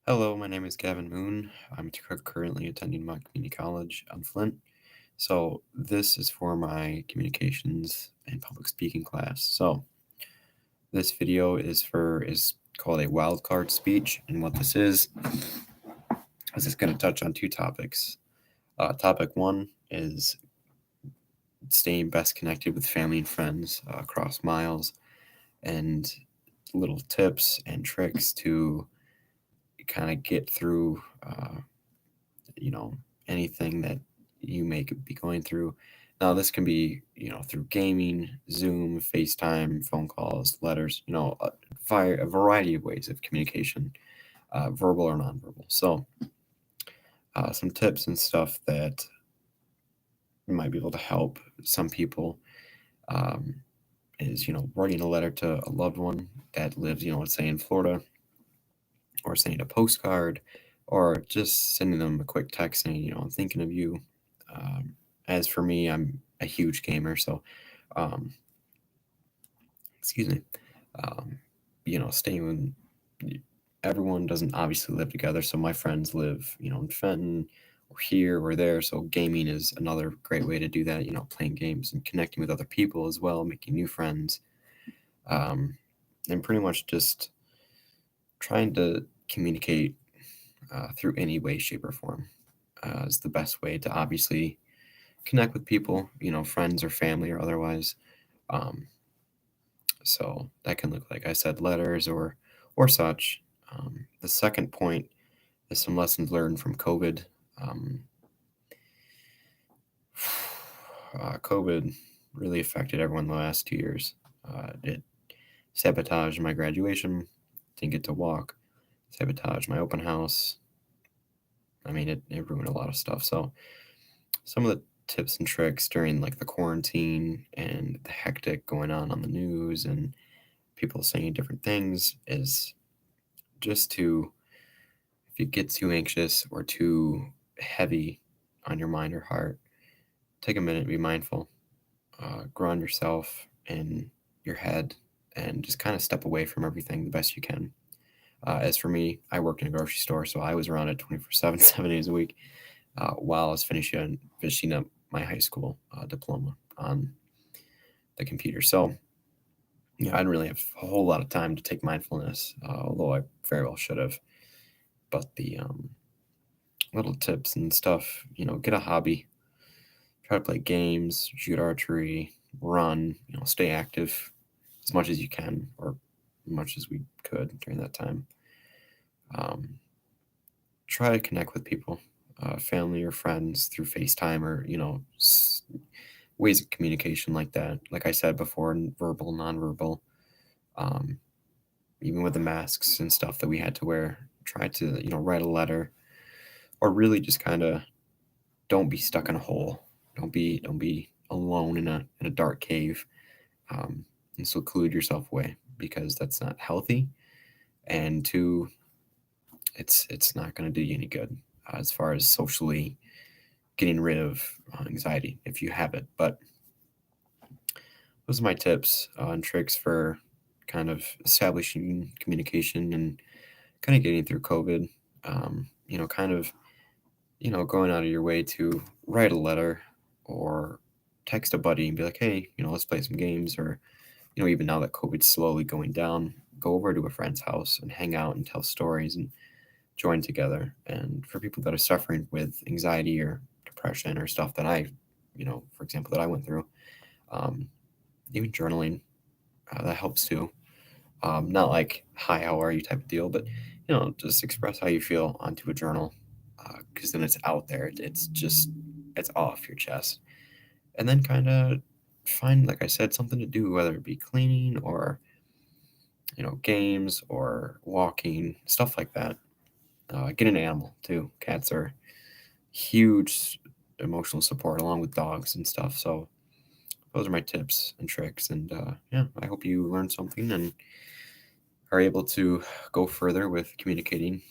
Hello, my name is Gavin Moon. I'm currently attending Mott Community College on Flint. So, this is for my communications and public speaking class. So, this video is called a wildcard speech, and what this is it's going to touch on two topics. Topic one is staying best connected with family and friends across miles, and little tips and tricks to kind of get through you know anything that you may be going through. Now this can be through gaming, Zoom, FaceTime, phone calls, letters, via a variety of ways of communication, verbal or nonverbal. So some tips and stuff that might be able to help some people um, is writing a letter to a loved one that lives, let's say in Florida, or sending a postcard, or just sending them a quick text saying, I'm thinking of you. Um, as for me, I'm a huge gamer, so um, excuse me. Um, staying with everyone doesn't obviously live together, so my friends live, in Fenton or here or there. So gaming is another great way to do that. Playing games and connecting with other people as well, making new friends, um, and pretty much just trying to communicate through any way, shape, or form is the best way to obviously connect with people, friends or family or otherwise. Um, so that can look like I said, letters or such. The second point is some lessons learned from COVID. Um, COVID really affected everyone the last 2 years. It sabotaged my graduation, didn't get to walk, sabotaged my open house. I mean, it ruined a lot of stuff. So some of the tips and tricks during like the quarantine and the hectic going on the news and people saying different things is just to, if you get too anxious or too heavy on your mind or heart, take a minute and be mindful, ground yourself in your head, and just kind of step away from everything the best you can. As for me, I worked in a grocery store, so I was around it 24/7, 7 days a week, while I was finishing up my high school diploma on the computer. So, I didn't really have a whole lot of time to take mindfulness, although I very well should have. But the little tips and stuff, get a hobby, try to play games, shoot archery, run, stay active as much as you can, or as much as we could during that time. Um, Try to connect with people, family or friends through FaceTime or, ways of communication like that. Like I said before, verbal, nonverbal, um, even with the masks and stuff that we had to wear, try to, write a letter, or really just kind of don't be stuck in a hole. Don't be alone in a dark cave, and seclude yourself away, because that's not healthy. And two, it's not going to do you any good as far as socially getting rid of anxiety if you have it. But those are my tips and tricks for kind of establishing communication and kind of getting through COVID. Kind of, going out of your way to write a letter or text a buddy and be like, hey, let's play some games. Or, even now that COVID's slowly going down, go over to a friend's house and hang out and tell stories and join together. And for people that are suffering with anxiety or depression or stuff that I, for example, that I went through, um, even journaling, that helps too. Not like, hi, how are you type of deal, but, just express how you feel onto a journal, because then it's out there. It's off your chest. And then kind of find, like I said, something to do, whether it be cleaning or, games or walking, stuff like that. Get an animal too. Cats are huge emotional support along with dogs and stuff. So those are my tips and tricks. And yeah, I hope you learned something and are able to go further with communicating,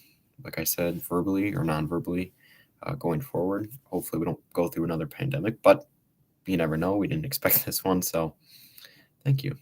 like I said, verbally or non-verbally, going forward. Hopefully we don't go through another pandemic, but you never know. We didn't expect this one. So thank you.